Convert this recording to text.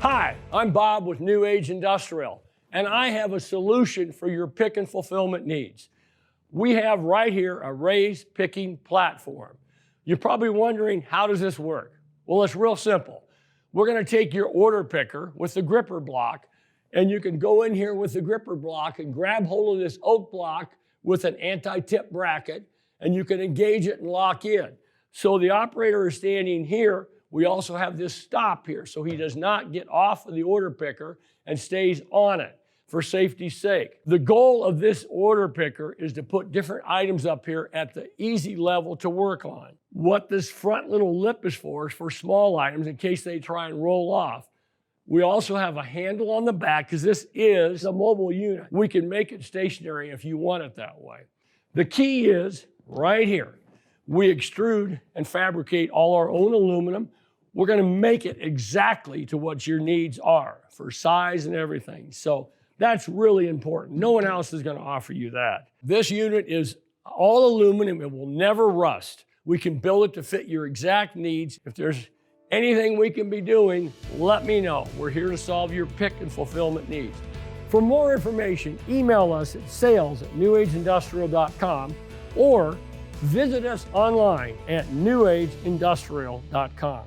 Hi, I'm Bob with New Age Industrial, and I have a solution for your pick and fulfillment needs. We have right here a raised picking platform. You're probably wondering, how does this work? Well, it's real simple. We're going to take your order picker with the gripper block, and you can go in here with the gripper block and grab hold of this oak block with an anti-tip bracket, and you can engage it and lock in. So the operator is standing here. We also have this stop here, so he does not get off of the order picker and stays on it for safety's sake. The goal of this order picker is to put different items up here at the easy level to work on. What this front little lip is for small items in case they try and roll off. We also have a handle on the back because this is a mobile unit. We can make it stationary if you want it that way. The key is right here. We extrude and fabricate all our own aluminum. We're going to make it exactly to what your needs are for size and everything. So that's really important. No one else is going to offer you that. This unit is all aluminum. It will never rust. We can build it to fit your exact needs. If there's anything we can be doing, let me know. We're here to solve your pick and fulfillment needs. For more information, email us at sales@newageindustrial.com or visit us online at newageindustrial.com.